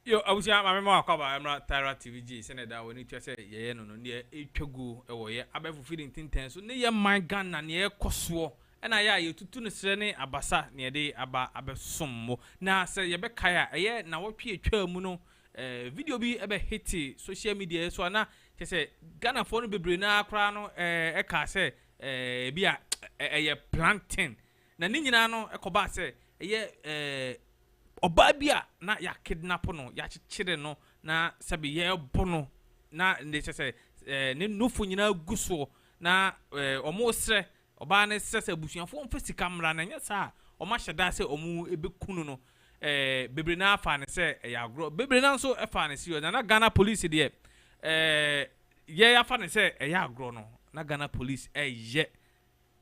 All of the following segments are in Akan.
Yo, I was my memoir cover. I'm not Tara TVG. Senator, we need to say, yeah, no, near a chagu, or yeah, I bet for feeding tinten. So near my gun and near Coswo. And I you to tune sene abasa near day aba abesomo. Now say you be kaya, yeah, now what pay muno video be ebe hiti social media so na say Ghana phone be brina krano eka say bia plantain. Na ni nyina no ekoba say Obabia na ya kidnap no ya chichire no na sabi ye bono na ne say ne nufu nyina guso na omo sre oba ne sre abusuafo mfa sika mra na nya sa oma hyeda se omu ebekunu no bebre na afa ne se ya agro bebre na nso afa ne si na Ghana police de ye afa ne se ya agro no na Ghana police ye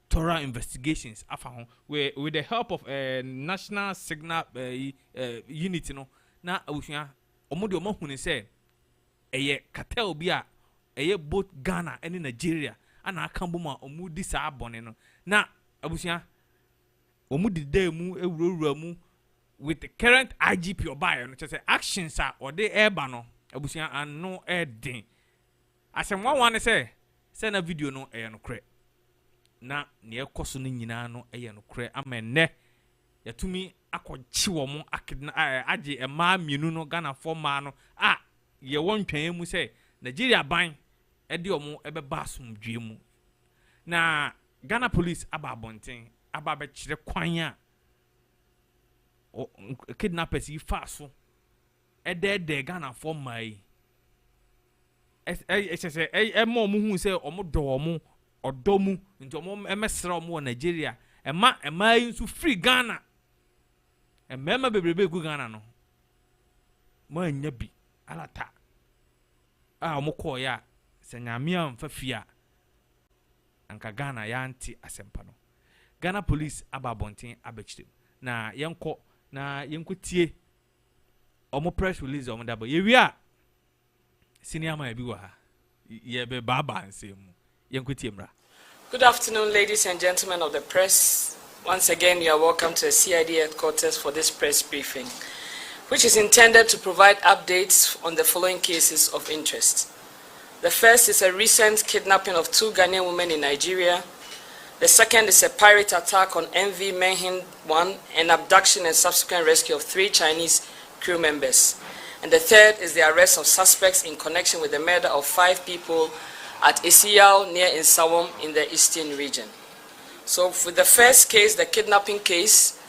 thorough investigations afa ho with the help of national signal unit no na abusua omo de omo hunu se cartel bi a both Ghana and Nigeria ana akambo ma omu di sa abone no na abusua omu di dey mu ewurawura mu with the current IGP obaye no say actions are or dey eba no abusua ano den asem wan say na video no no kre na ne ekoso no nyina no no kre amenne yatumi akọchi wo mo akidna age ema mienu no Ghana for ma no ye won twan mu say Nigeria ban ede omo ebeba asomdwe mu na Ghana police aba abonten aba be kire kwan kidnappers yi fa so ede Ghana for mai mo mu hu say omo do omo odomu nti omo emesra omo Nigeria ema yi nso free Ghana emema bebrebe gu Ghana no ma nya bi alata omo ko ya senyamia mfafia anka Ghana ya anti asempa no Ghana police ababonten abechire na yenko tie omo press release omo dabo ye wi a senior man bi wa ha ye be baba nsemu yenko tie mra. Good afternoon, ladies and gentlemen of the press. Once again, you are welcome to the CID headquarters for this press briefing, which is intended to provide updates on the following cases of interest. The first is a recent kidnapping of 2 Ghanaian women in Nigeria. The second is a pirate attack on MV Menhin 1 and abduction and subsequent rescue of 3 Chinese crew members. And the third is the arrest of suspects in connection with the murder of 5 people at Isiyao near Insawam in the eastern region. So for the first case, the kidnapping case,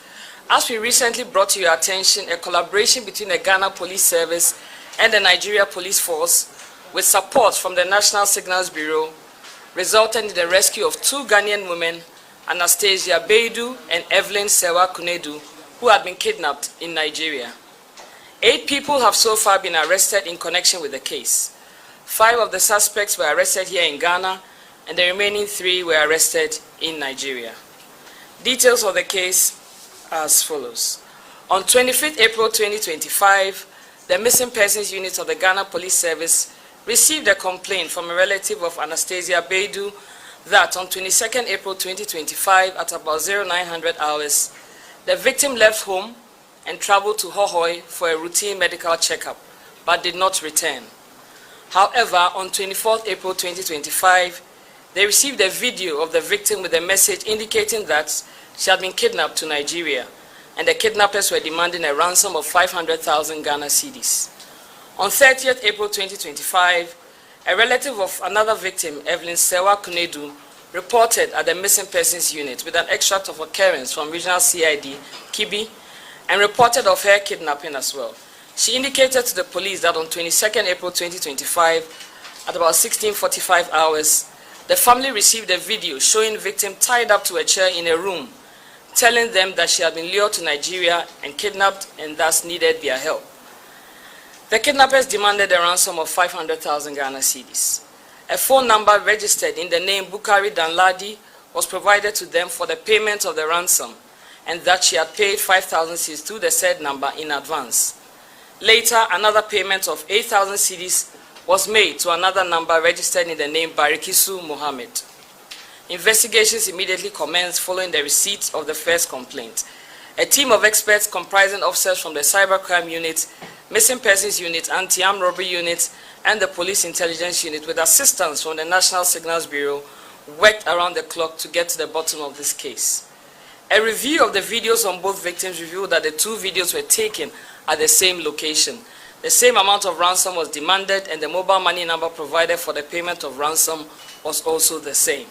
as we recently brought to your attention, a collaboration between the Ghana Police Service and the Nigeria Police Force with support from the National Signals Bureau resulted in the rescue of 2 Ghanaian women, Anastasia Beidu and Evelyn Sewa Kunedu, who had been kidnapped in Nigeria. 8 people have so far been arrested in connection with the case. 5 of the suspects were arrested here in Ghana, and the remaining 3 were arrested in Nigeria. Details of the case are as follows. On 25th April 2025, the Missing Persons Unit of the Ghana Police Service received a complaint from a relative of Anastasia Beidu that on 22nd April 2025 at about 0900 hours, the victim left home and traveled to Hohoi for a routine medical checkup, but did not return. However, on 24th April 2025, they received a video of the victim with a message indicating that she had been kidnapped to Nigeria, and the kidnappers were demanding a ransom of 500,000 Ghana cedis. On 30th April 2025, a relative of another victim, Evelyn Sewa Kunedu, reported at the Missing Persons Unit with an extract of occurrence from Regional CID, Kibi, and reported of her kidnapping as well. She indicated to the police that on 22nd April 2025, at about 16:45 hours, the family received a video showing victim tied up to a chair in a room, telling them that she had been lured to Nigeria and kidnapped and thus needed their help. The kidnappers demanded a ransom of 500,000 Ghana cedis. A phone number registered in the name Bukari Danladi was provided to them for the payment of the ransom, and that she had paid 5,000 cedis to the said number in advance. Later, another payment of 8,000 cedis was made to another number registered in the name Barikisu Mohammed. Investigations immediately commenced following the receipt of the first complaint. A team of experts comprising officers from the cybercrime unit Missing Persons Unit, Anti-Armed Robbery Unit, and the Police Intelligence Unit, with assistance from the National Signals Bureau, worked around the clock to get to the bottom of this case. A review of the videos on both victims revealed that the two videos were taken at the same location. The same amount of ransom was demanded, and the mobile money number provided for the payment of ransom was also the same.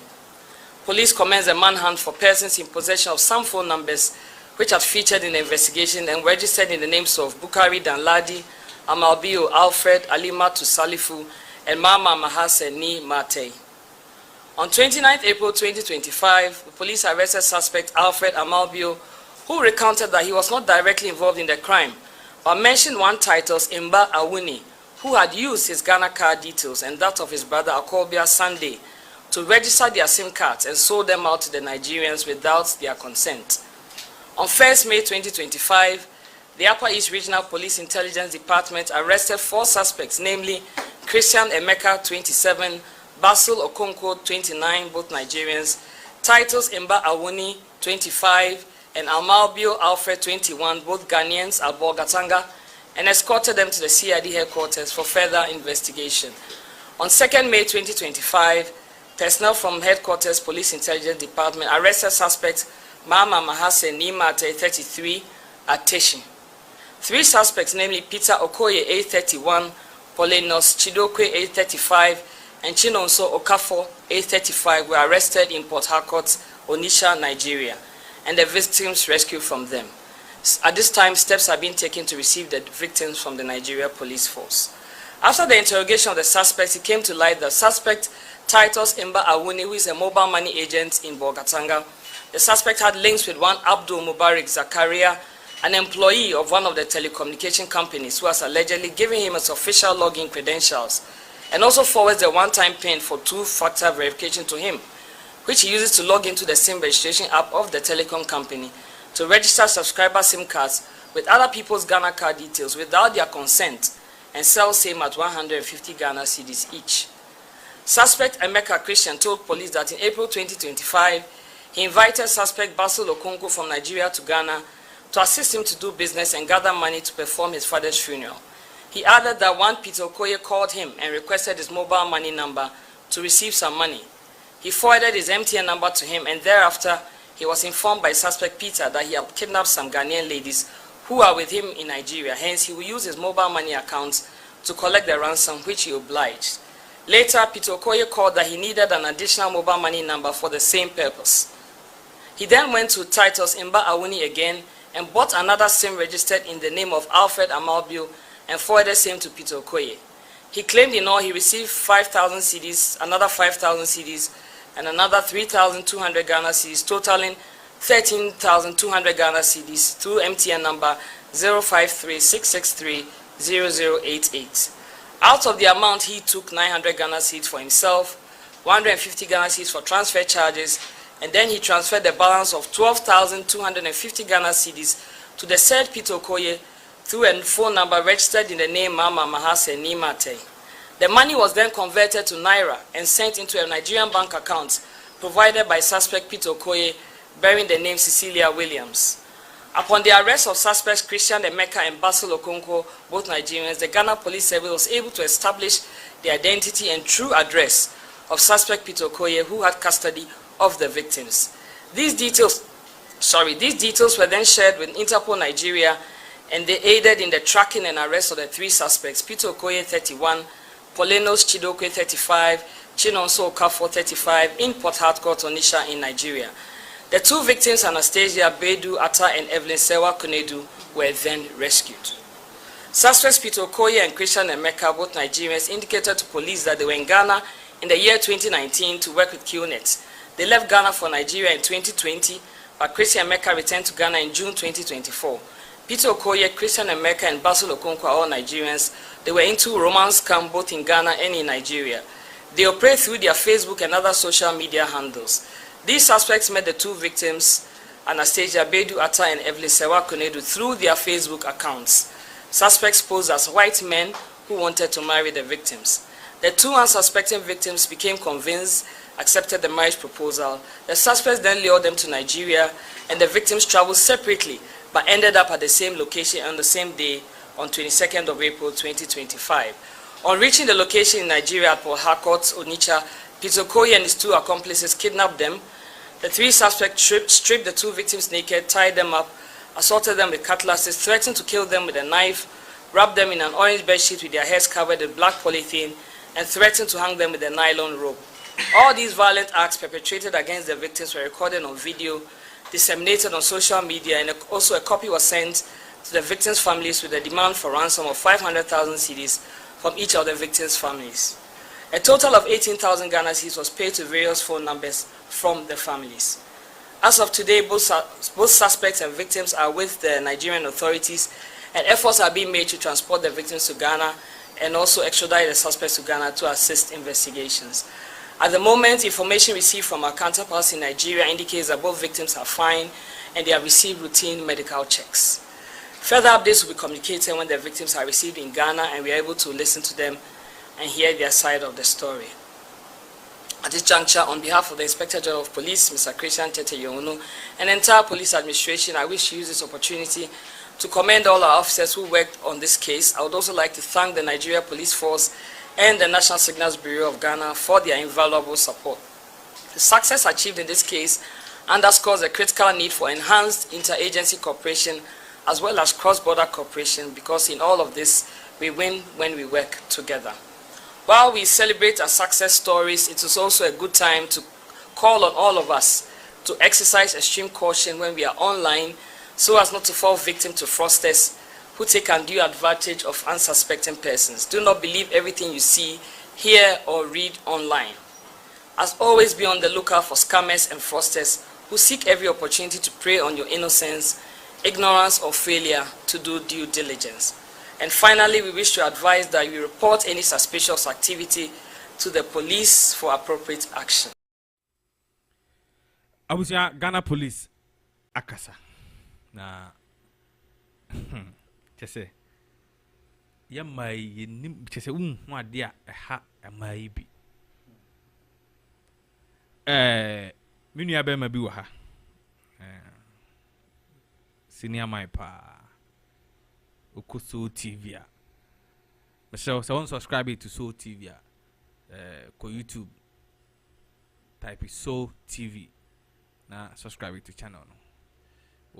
Police commenced a manhunt for persons in possession of some phone numbers which had featured in the investigation and registered in the names of Bukari Danladi, Amalbio Alfred, Alimatu Salifu, and Mama Mahase Ni Mate. On 29 April 2025, the police arrested suspect Alfred Amalbio, who recounted that he was not directly involved in the crime, but mentioned one titles Imba Awuni, who had used his Ghana card details and that of his brother Akobia Sunday to register their SIM cards and sold them out to the Nigerians without their consent. On 1st May 2025, the Upper East Regional Police Intelligence Department arrested 4 suspects, namely Christian Emeka, 27, Basil Okonkwo, 29, both Nigerians, Titles Imba Awuni, 25, and Amalbio Alfred, 21, both Ghanaians, Abogatanga, and escorted them to the CID headquarters for further investigation. On 2nd May 2025, personnel from Headquarters Police Intelligence Department arrested suspect Mama Mahase Nimate, 33, at Teshi. 3 suspects, namely Peter Okoye, age 31, Polenos Chidokwe, age 35, and Chinonso Okafo, age 35, were arrested in Port Harcourt, Onitsha, Nigeria, and the victims rescued from them. At this time, steps are being taken to receive the victims from the Nigeria Police Force. After the interrogation of the suspects, it came to light that suspect Titus Imba Awuni, who is a mobile money agent in Bogatanga. The suspect had links with one Abdul Mubarak Zakaria, an employee of one of the telecommunication companies, who has allegedly given him his official login credentials, and also forwards the one-time PIN for 2-factor verification to him, which he uses to log into the SIM registration app of the telecom company to register subscriber SIM cards with other people's Ghana card details without their consent and sell same at 150 Ghana cedis each. Suspect Emeka Christian told police that in April 2025, he invited suspect Basil Okonkwo from Nigeria to Ghana to assist him to do business and gather money to perform his father's funeral. He added that one Peter Okoye called him and requested his mobile money number to receive some money. He forwarded his MTN number to him, and thereafter he was informed by suspect Peter that he had kidnapped some Ghanaian ladies who are with him in Nigeria. Hence, he will use his mobile money accounts to collect the ransom, which he obliged. Later, Peter Okoye called that he needed an additional mobile money number for the same purpose. He then went to Titus Imba Awuni again and bought another SIM registered in the name of Alfred Amalbio and forwarded same to Peter Okoye. He claimed in all he received 5,000 cedis, another 5,000 cedis, and another 3,200 Ghana cedis, totaling 13,200 Ghana cedis through MTN number 053-663-0088. Out of the amount, he took 900 Ghana cedis for himself, 150 Ghana cedis for transfer charges, and then he transferred the balance of 12,250 Ghana cedis to the said Peter Okoye through a phone number registered in the name Mama Mahase Nimate. The money was then converted to Naira and sent into a Nigerian bank account provided by suspect Peter Okoye, bearing the name Cecilia Williams. Upon the arrest of suspects Christian Emeka and Basil Okonkwo, both Nigerians, the Ghana Police Service was able to establish the identity and true address of suspect Peter Okoye, who had custody of the victims. These details were then shared with Interpol Nigeria, and they aided in the tracking and arrest of the 3 suspects, Peter Okoye, 31, Polenos Chidokwe, 35, Chinonso Okafo, 35, in Port Harcourt, Onitsha, in Nigeria. The 2 victims, Anastasia Bedu Atta and Evelyn Sewa Kunedu, were then rescued. Suspects Peter Okoye and Christian Emeka, both Nigerians, indicated to police that they were in Ghana in the year 2019 to work with QNet. They left Ghana for Nigeria in 2020, but Christian Emeka returned to Ghana in June 2024. Peter Okoye, Christian Emeka, and Basil Okonkwo are all Nigerians. They were into romance scam both in Ghana and in Nigeria. They operate through their Facebook and other social media handles. These suspects met the 2 victims, Anastasia Bedu Atta and Evelyn Sewa Kunedu, through their Facebook accounts. Suspects posed as white men who wanted to marry the victims. The 2 unsuspecting victims became convinced, accepted the marriage proposal. The suspects then lured them to Nigeria, and the victims traveled separately but ended up at the same location on the same day on 22nd of April 2025. On reaching the location in Nigeria at Port Harcourt, Onitsha, Peter Okoye and his 2 accomplices kidnapped them. The 3 suspects stripped the 2 victims naked, tied them up, assaulted them with cutlasses, threatened to kill them with a knife, wrapped them in an orange bedsheet with their heads covered with black polythene, and threatened to hang them with a nylon rope. All these violent acts perpetrated against the victims were recorded on video, disseminated on social media, and also a copy was sent to the victims' families with a demand for ransom of 500,000 cedis from each of the victims' families. A total of 18,000 Ghana cedis was paid to various phone numbers from the families. As of today, both suspects and victims are with the Nigerian authorities, and efforts are being made to transport the victims to Ghana and also extradite the suspects to Ghana to assist investigations. At the moment, information received from our counterparts in Nigeria indicates that both victims are fine and they have received routine medical checks. Further updates will be communicated when the victims are received in Ghana and we are able to listen to them and hear their side of the story. At this juncture, on behalf of the Inspector General of Police, Mr. Christian Tete Younu, and the entire police administration, I wish to use this opportunity to commend all our officers who worked on this case. I would also like to thank the Nigeria Police Force and the National Signals Bureau of Ghana for their invaluable support. The success achieved in this case underscores the critical need for enhanced interagency cooperation as well as cross-border cooperation, because in all of this, we win when we work together. While we celebrate our success stories, it is also a good time to call on all of us to exercise extreme caution when we are online so as not to fall victim to fraudsters who take undue advantage of unsuspecting persons. Do not believe everything you see, hear, or read online. As always, be on the lookout for scammers and fraudsters who seek every opportunity to prey on your innocence, ignorance, or failure to do due diligence. And finally, we wish to advise that you report any suspicious activity to the police for appropriate action. Abusia Ghana Police akasa na chese yamai yenim chese hu ade a ha amai bi minua be ma bi wo ha senior my pa Soul TV a so subscribe to Soul TV ko YouTube type Soul TV na subscribe to channel no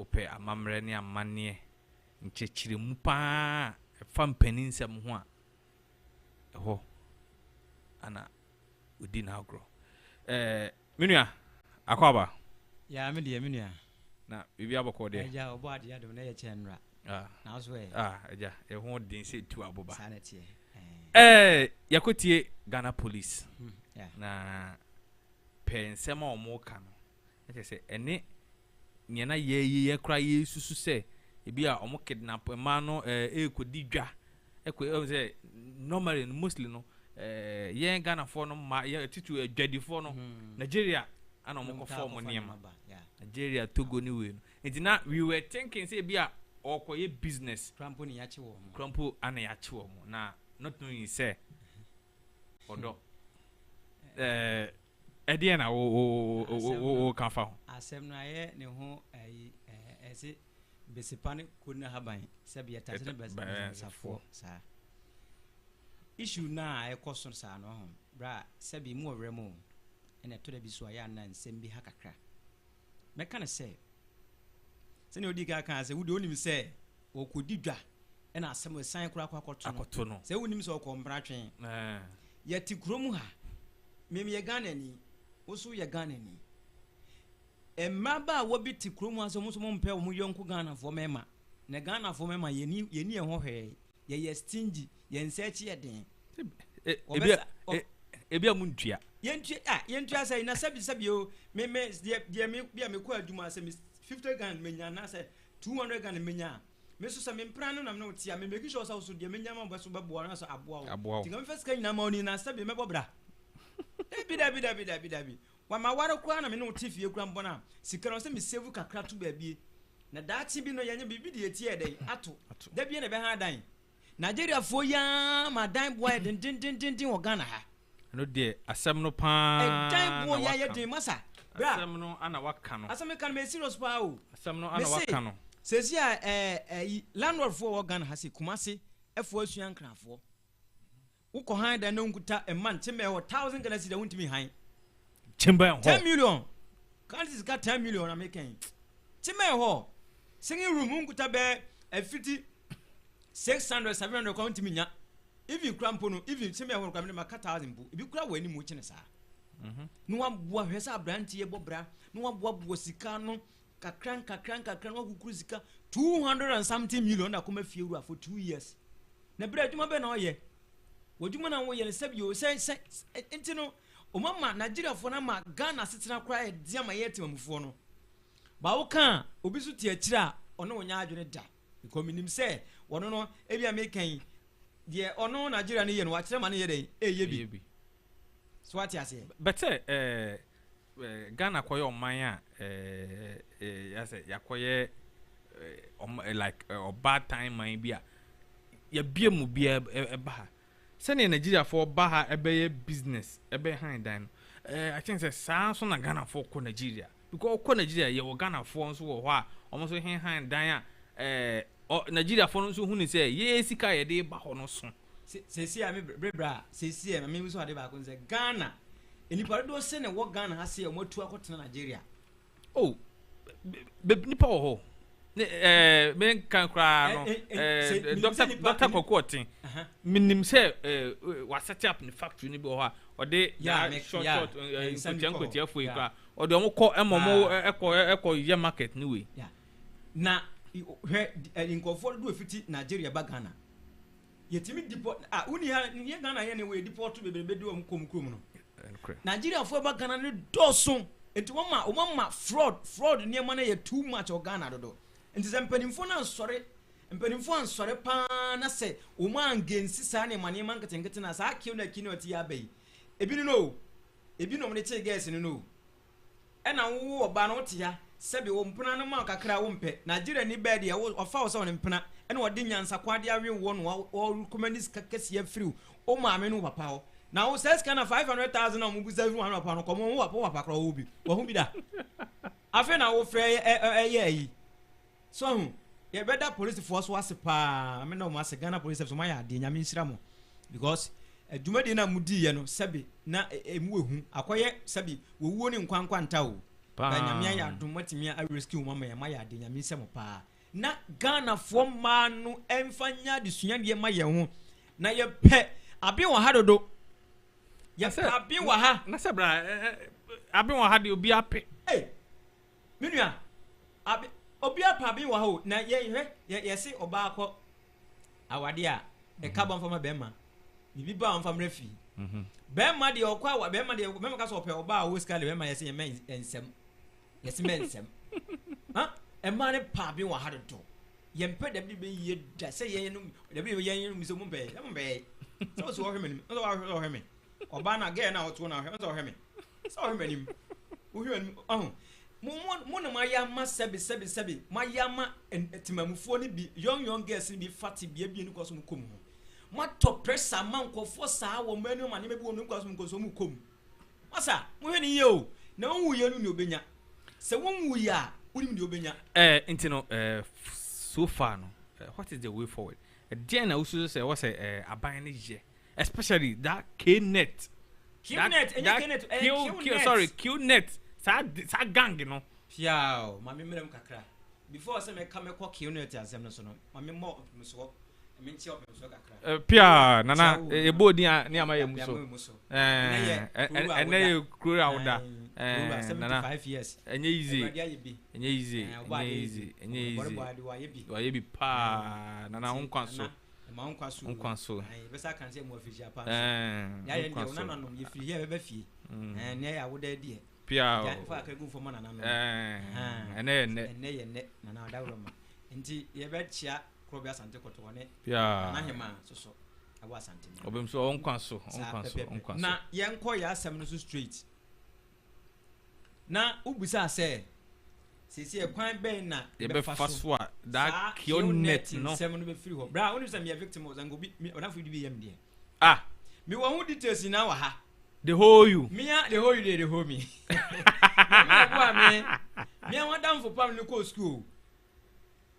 ope amamre ne amane nchechire mu pa fa mpanin nsem ho a ho ana odi na agro minua akwaba ya me de minua na bibi aboko de ya obo ade ya do na ye chenra na so eja e ho den se tu aboba sanity yakotie Ghana Police na pensema omo ka no se ene nyena ye kra ye susu se ebi a omo kidnap ma no ekodi dwa ekwe se normally mostly no ye Ghana for no ma ye titu adwadi for no Nigeria ana omo ko form niam Nigeria Togo ni we no entina we were thinking say ebi a okoye business krampo ni yachi wo krampo ana yachi wo na not knowing say odo Edian o kan fa ho asem no aye ne ho ese besipane kuna haban se be yata ne besafo sa issue na ekoso sa no ho bra se be mu owremo ene to da bi so aya na nsem bi hakakra meka ne se ne odi ka kan se wudi onim se okodi dwa ena asem esan kura akoto no se wonim se okombra twen yati kurom ha meme ye Ghana ni osu ye Ghana ni emaba wo bi ti kurom aso mo mpe wo yonko Ghana fo mema na Ghana fo mema ye ni ho hwe ye stingy ye nsechi ye den ebia mu ntua ye ntua say na sabi o meme de me bia me ko aduma say 50 Ghana menya na say 200 Ghana menya me so say me mpran no na me tia me make sure say so de menya ma so bebo na so aboa tinga me first kan na ma oni na sabi me bobra Dabi. Wa ma ware kwa na me no tifie kura mbona. Sikara se me save kakra to baabie. Na daati bi no yenye bibi de etie den ato. Da bi na be ha dan. Nigeria fo ya ma dan boy din wo Ghana ha. No de asem no pa. Dan boy ya den masa. Bra. Asem no ana waka no. Asem kan me serious pa o. Asem no ana waka no. says ya landlord for organ has a kumasi F4 suyan crafo. Uko high than unkuta a man, Timber or 1,000 galaxies that won't be high. Timber 10 million. Country's got 10 million. I'm making Timber Hall. Singing room unkuta bear a 50, 600, 700 count me. If you crampono, if you Timber will come in my 1,000, if you grab any much in a sa. No one was a brand here, Bobra, no one was Sicano, Kakranka, Kuzika, 200 and something million. I come a few for 2 years. Nebra, you may know ye. What you want to say? You say, Intino, Omama, Nigeria for Nama, Ghana sits and cry, Diamayeti Mufono. Bauka, Obisuti a tra, or no Yajuneta. You come in him say, one no, Ebia making, dear, or no Nigerian and watch them money a day, a yebi. So what I say? But Ghana koyo maya, I say, Yakoye, like, or bad time, my beer. Your beer will be a bar. Sending Nigeria for Baha a business, a behind them. I think the sounds on a Ghana for Nigeria. Because Nigeria, you Ghana phones who are almost behind Diana. Nigeria phones who say, yes, Sika a day Bahono son. Say, I mean, Brebra, say, I mean, so I did say Ghana. And you probably don't send a what Ghana has say more to a quarter Nigeria. Oh, Nipo. Men can cry. Doctor Cocotin. Minim say was set up in the factory in Boha or they short or the call echo your market new way. Now, in comfort do 50 Nigeria Bagana. Yet me deport only Ghana anyway deport to be do cum. Nigeria for Bagana dosun. It one fraud near money too much or Ghana do. And the Penifona sorry. Mpenimfo sorry pa na se o man gensi sa ne mane man ketengete na sa kiu na kino ti abai ebi no me che guys no e na wo oba na otia sebe wo mpena no ma kakra wo mpe Nigeria ni bed ya wo ofa wo so ne mpena e na wode nyansa kwade awe wo no o communist kakasi afiri o ma me no papa ho na wo says kana 500,000 na mu buza 100 papa no komo wo papa kra wo bi wo hu bi da afi na wo frɛ yi so yeah, better police force was pa. I mean, no, mas Ghana police have my idea. I mean, Sramo because a Jumadina Mudi, no, Sabi, na a muhu, acquire Sabi, we won in Quanquantao. Panyamia, do what me I rescue Mamma and my idea. I mean, some pa. Na Ghana from man no enfanya the Sunya my own. Na your pet, I be one had do. Yes, I be one ha. Nasabra, I be one had you be up. Hey, Minia, I be. Obia pa bi wa ho na ye se oba akọ awade a e ka bon fama bema bibi ba on famra fi bema de okọ awa bema de bema ka so pe oba a wo ska le bema ye se ye men ensem ye se men ensem ha e ma ne pa bi wa ha do ye mpe da bi be ye da se ye no da bi ye no mi so mo be so wo hweme so wo hweme oba na ge na oto na hweme so hweme so hweme nim wo hweme Mona mayama sebi mayama etimamufuo ni bi young girls ni bi fati bi ebi ni kwaso mukom ho mato pressure man kofo saa wo manu ma ne bi wo kwaso mukoso mukom masa mo hwe ni ye o na won ye nu ni obenya se won wu ya unim ni obenya intino so far no what is the way forward there na usu say what say aban ni je especially that Qnet Qnet sa gang no fiao mami merem kakra before say me come call Qnet asem no so no mami mo so me nti o me so kakra pia nana ebo ni amaye muso ene kru awda nana 75 years enye easy wa yebi pa nana unkwanso unkwanso besa kan say mo official pa ya ye ndia nana no ye firi ye be fie ne ya woda die pia ya fa ka gu fo mana na no ene nana dawro ma nti ye be chia krobi asante koto ne pia na hema so awa asante obem so onkwanso na ye nko ya asem no so straight na ubusa say sisi e kwan ben na be fa so a that Qnet no sem no be free ho bra wonu say me victim o zango bi ona fu di yam de me wo hu details na wa ha the whole you me the whole you the whole me me want am for pam no go school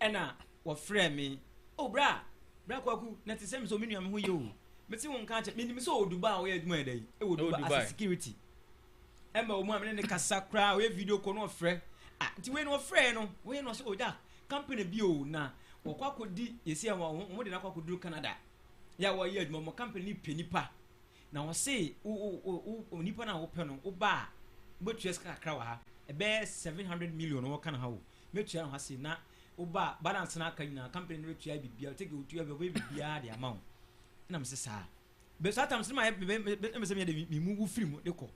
ɛna wɔfrɛ me oh bra kwaku na te sɛ me so me nua me ho yɛ o me ti won ka che me nim so oduba o yɛ adwuma dai e oduba as security ɛma o mu a me ne kasa kra o yɛ video ko no frɛ nti we no frɛ no we no so oda company bi o na wɔkwakodi yesi a wo de na kwakodi Canada ya wo yɛ adwuma mo company ni penipa na wo se o nipa na wo pɛ no wo ba botua ska kra wa ha ebe 700 million wo kana ha wo metua no ha se na wo ba balance na aka nyina company no betua bibia take wo tua be bibia de amount na me se sa be so atam se ma me se me de mi mu free mu de ko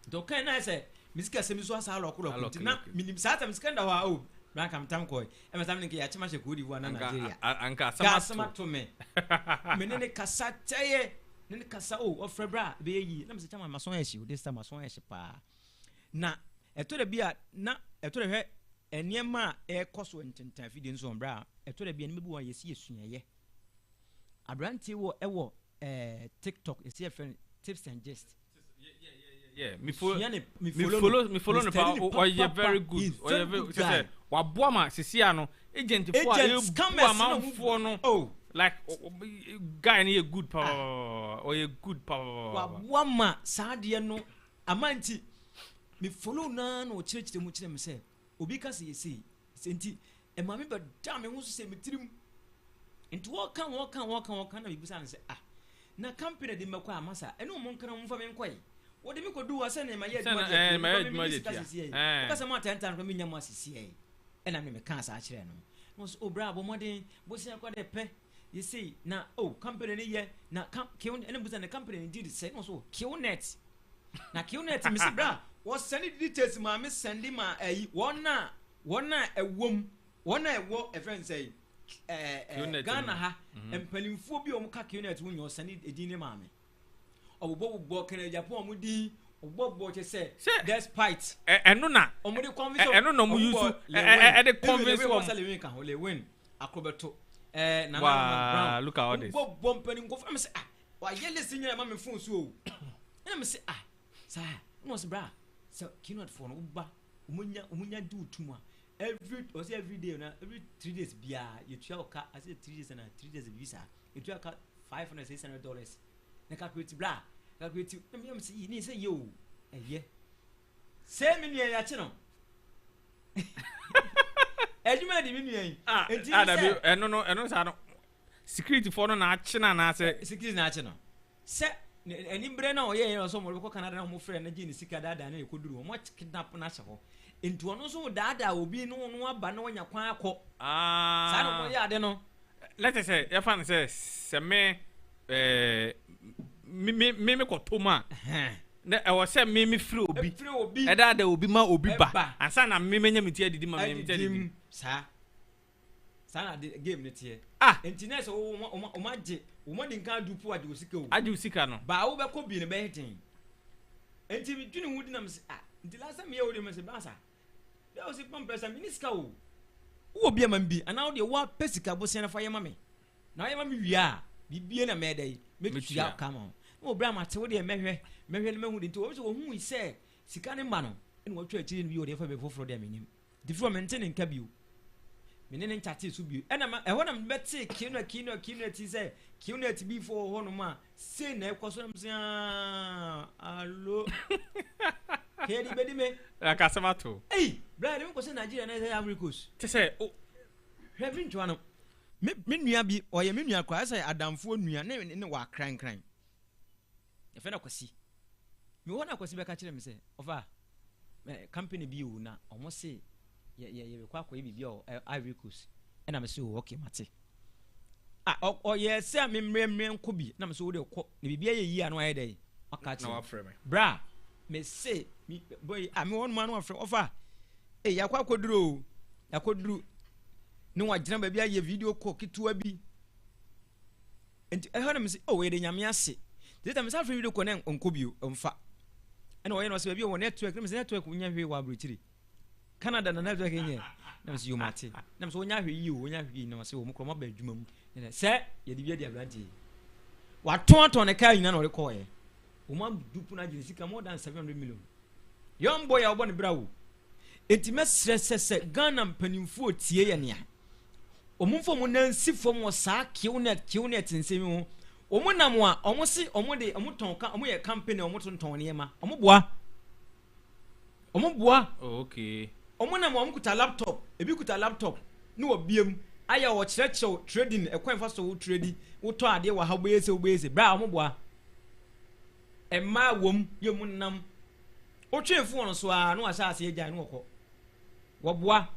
do kan na se misika se mi so asa lokoro na minim sa atam skanda wa o na kam tam ko e me sam ne ke ya chima she ko di wa na Nigeria anka sama to me ne kasa teye ne kasa o ofrebra be yi na me se chama mason eshi o this time mason eshi pa na eto de bia na eto de hwe eniema e koso ntentan fidi nso bra eto de bia ne mebu wa yesi yesunyeye abranti wo ewo TikTok esi friend tips and gist me follow no oh you very good oh you very say wa boa ma sisia no agent for a man for no oh like guy na good power or you good power wa boa ma saade no amanti me follow na no church mu kire me say obi ka se yesi senti e ma me ba da me hu so se me tirim enti wo kan na bibusa na say na company de makwa amasa eno mo nkran mo fa me nkoi wo de me kodu wa se na ma ye ma ye ka se ma tentan ko me nya mo asisi e na me kan sa kire no no so obra bo modern bo sia kwa de pe you see na company ni ye na kill ene busa na company ni did say no so kill net na kill net me se bra wo send details ma me send ma wona ewom wona ewo e friend say Ghana ha empanimfo bi o mu ka kinet wo nyo sani edin ne maame obobo kana Japan mu di obobo che say despite eno na o mu di convince eno no mu use e de convince wo sale ka ho le win akrobeto na wow look at all this obobo mpanim ko fam say wa yele sinya ma me phone so o na me say sa no se bra so kinet for no ba umunya di utuma every day na every 3 days bia you try ka I say 3 days and 3 days visa you try ka $500-600 na calculate bla calculate me say ni say yo say me ni ya chi no ejuma di me ni enti no sa no security for no na chi na say security na chi no say eni bre na o ye so mo ko Canada na mo frɛ na ji ni sika dada na e ko duru mo kidnap na hye ho enti ono so dada obi no aba na wanya kwan akɔ sa no mo ya de no let us say if I say me ko toma na e wo say me free obi e dada obi ma obi ba ansa na me nya meti adidi ma me meti adidi sa na de game ne tie enti na so o magye o mo de nkan du po ade usika no ba wo be ko bi ne be heten enti bi dwene hu di na me say enti last time ye wo de me say basa there was a pampersa miniska wo bi am bi ana wo de wa pesika bo sen fa ye ma me na ye ma me wi a bibie na me dai me tuya come on wo bra ma te wo de mehwe no mehu de nti wo so wo hu ise sika ne ma no ene wo twa akiri bi wo de fa be foforo de menim di fro me ntene nka biu menene nchate so biu ena ma ehwo na me te kino ti se kino ti bi fo ho no ma se na ekoso na msia allo kedi bedi me akasema to bra de ko se Nigeria na say Americos te se hwebin twa no me nua bi oye me nua kwa say adamfo nua ne wa kran e fe na kwasi me wona kwasi be ka kire me say ofa company bi o na omo se ye kwa kwa bi o Americos e na me say okay mate oye se me mremre nko bi na me say wo de ko ne bibia ye yi anu aye dai aka kire bra me say boy me one man one offer yakwa koduro ne wa gina ba bia ye video call kitua bi enti ehana me say we de nyame ase de ta me say video call na onko bi omfa ena wo ye no say bia wo network me say network unya hwe wa abrochiri Canada na network nye na me say yo mate na me say onya hwe yi o onya hwe na me say wo mukro ma ba adwuma mu ne say ye de bia de abrante wa ton ne kai nyina na recall ye wo ma dupu na gine sika more than 700 million young boy obo ne brawo enti mesrese Ghana mpanimfo tie ye nea omumfo mu nansi fom wo saa kiwnet nsemi ho omunam a omosi omode omoton ka omoye company omotonton ne ma omoboa okay omunam omokuta laptop ebi kuta laptop ne obiem aya wo kyerɛkyerɛw trading ekwan fa so wo trade wo to ade wa ha boyese bra omoboa emma wom yemunam otwefo no so a no asase agya no wokɔ woboa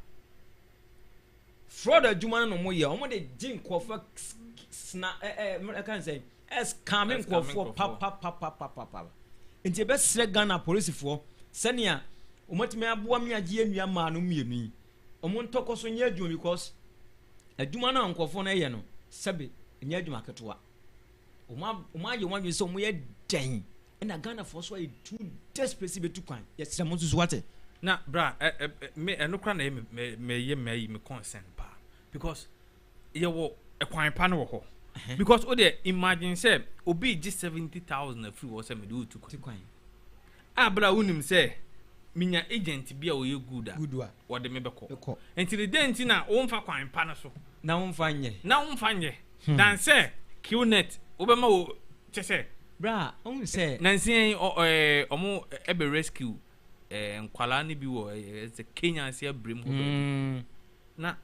fraud adwuma no mo ye omo de gin kofa sna I can say coming for papa nti be sre Ghana police for senia omotime aboa me agye anua ma no mienu omo ntoko so nya adwuma because adwuma no ankofo no ye no sebe nya adwuma ketoa omo aye wanwe so omo ye den na Ghana for so e too desperate be too kwan yes mo so what na bra me enokra na me concern pa because ye wo ekwan pa no wo ho because o de imagine say obi gi 70,000 free wo say me do too kwan abra unim say minya agent bia o ye good a wo de me beko enti the day enti na wo mfa kwan pa no so na wo mfa nye dan say qnet wo be ma wo chese bra on say nansi omo ebe rescue nkwala ne bi wo Kenya se abrem ho na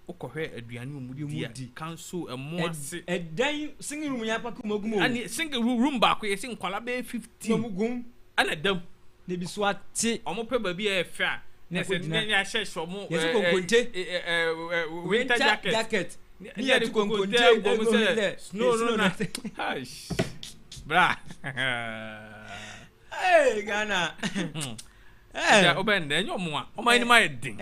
okohwe aduane omudi council emoase edan single room ya pa kumagumo ani single room ba ko yesi nkwala be 15 omugum ana dam ne bi so ate omo pe ba bi e fe a na se ne ya hye mo yesi konkonte winter jacket ni ya konkonte go se snow na hash bra hey Ghana ya obende enyo mo a o mani mai din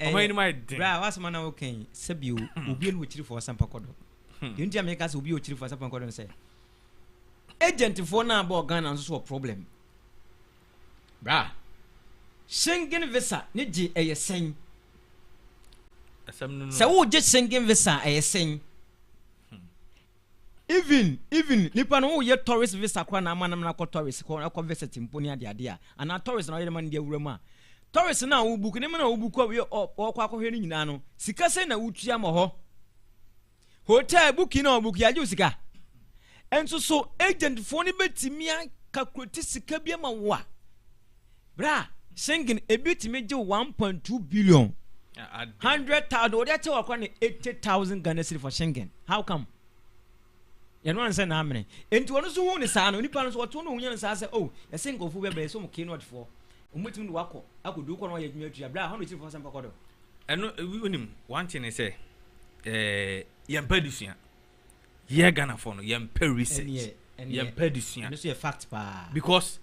o mani mai din bra wasema na oken sabio obi no chiri for sampa kodo de ntia me ka se obi o chiri for sampa kodo say agent for na ba Ghana so problem bra Schengen visa ni ji eyesen asam no se wo je Schengen visa eyesen even nipa no wo ye tourist visa kwa na amanam na ko tourist ko visit mponi ade a ana tourist na ye man de awura mu a tourist na wo book ne na wo book o kwa hwe ni nyina no sika se na wutua mo ho hotel book na wo book ya ju sika enso so agent fo ni betimi calculate sika bia ma wo a bra Schengen ebitimi je 1.2 billion 100,000 o de te wa kwa na 80,000 Ghana cedi for Schengen how come ya no answer na amene enti wono so hu ni saa no nipa no so woto no hu nya saa se oh ya se nkofo be be so mo keynote for omutim no wako akodu ko no ya dwuma atua bra ha no ti for sampa kodo eno wonim one thing is say yempa dusua ye Ghana for no yempa research yempa dusua no so ye fact pa because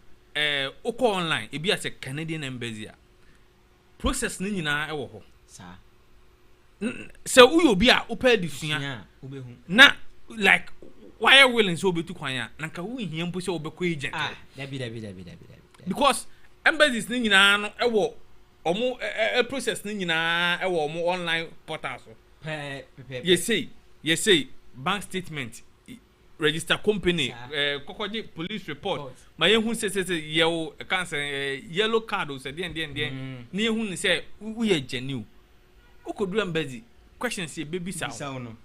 oko online e bia se Canadian embassy a process ni nyina e wo ho saa se uyo bia opa dusua obehu na like why are willing so be to kwanya na nka wo hia mpo se obekọ agent dabi because embassies ni nyina no e wo omo process ni nyina e wo omo online portal so you say bank statement register company kokoje police report ma ye hu se ye wo cancer yellow card o se den ni ye hu ni se wo ye genuine ukodu embassy questions ye baby saw no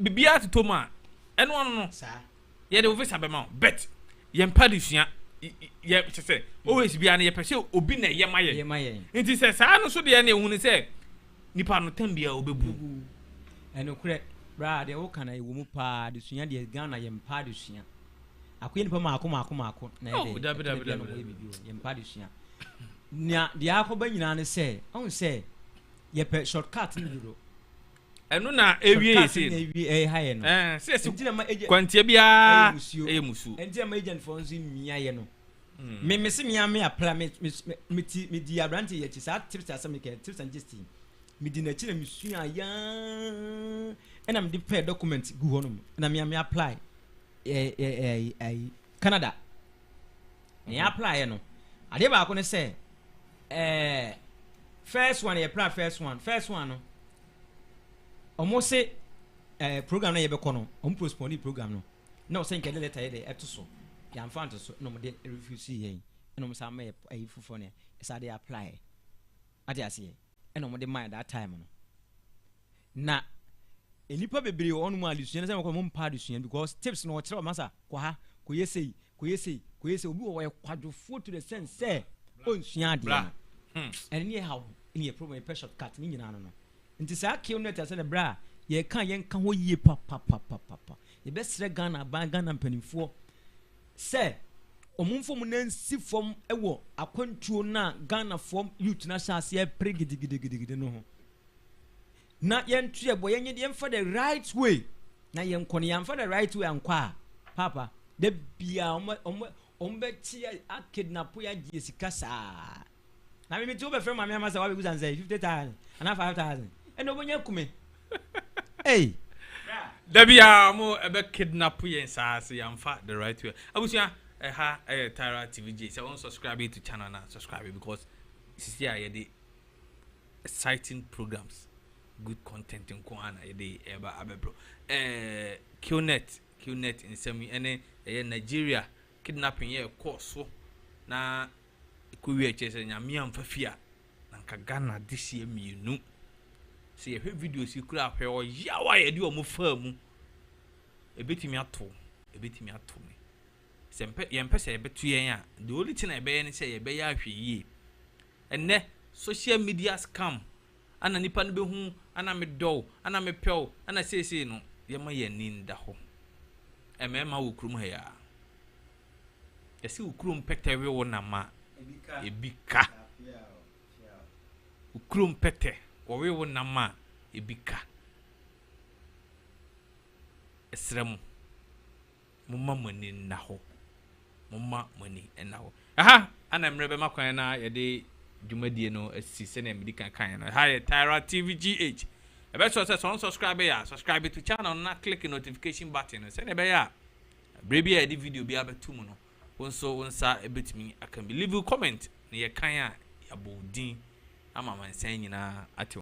bibia to toma eno no sa ye de office abema bet ye mpa de sua ye chese always bia na ye pese obi na ye maye nti se sa no so de na ehunu se nipa no tambia obebu eno kure bra de wo kana ewo mu pa de sua de Ghana ye mpa de sua akoye nipa maako na ye ye mpa de sua nya de akoba nyina ne se on se ye pe shortcut ni duro eno na ewie se haye no se kwantie bia musu enti ma agent for nso mia ye no me se mia me apply me di abranti ye sa tips asem ke tips and just me di na chi na mesua ya ena me di pay document gu honum na me apply Canada me apply no ade ba ko ne se first one no almost say program na ye be kono postpone program no na o say nke letter ye de eto so ya mfa nto so no mo de refuse yen no mo sa ma e fufo ne e sa de apply ade ase e no mo de mind that time no na enipa bebree on mu adesua say mo mpa adesua because tips no kire masa kwa ha koyesei obi wo kwadwofo to the sense say onsua ade no and ne how ne problem per shortcut ni nyina no nti sa kill net say the bra ye kan ho yie pa ye be sre Ghana ban Ghana mpanimfo say omumfo mu nansi fom ewo akwantuo na Ghana fom youth na hyase pregidigidi no ho na yentu ye boy yenye for the right way na yenkone yam for the right way ankwa papa de bia ombeti a kidnap ya jesika saa na me tu be frem ma me amasa wa be gusan say 50,000 and 5,000 and obonya kume hey da bia mo ebe kidnap yen saa se yamfa the right way abusia ha Tyra TVJ say on subscribe to channel na subscribe because this is here the exciting programs good content in Kwana yede eba abebro Qnet in semi ene Nigeria kidnapping ye course na ikuwi echese nyame amfafia na nka Ghana this year mienu se ye videos ikura ahwe o yawa ye di o mu famu ebetimi ato me sempe yempe se ebetu yen a the only thing ebe yen se ye be ya ahwe yie enne social media scam ana nipa no behu ana me do ana me pew ana sese no ye ma ye ninda ho emema wo krum ha ya yesi wo krum pete we wo na ma ebika wo krum pete wo we wo na ma ebika esrem mumma mani na ho mumma mani na ho aha ana mrebe makwan na ye de dwumadie no asi se na medikan kan no ha Tyra TVGH ebe so say subscribe to channel na click the notification button se na be ya brebi e di video bi abetum no wonso wonsa ebetimi akan be leave comment na ye kan a yabodin ama man san nyina ate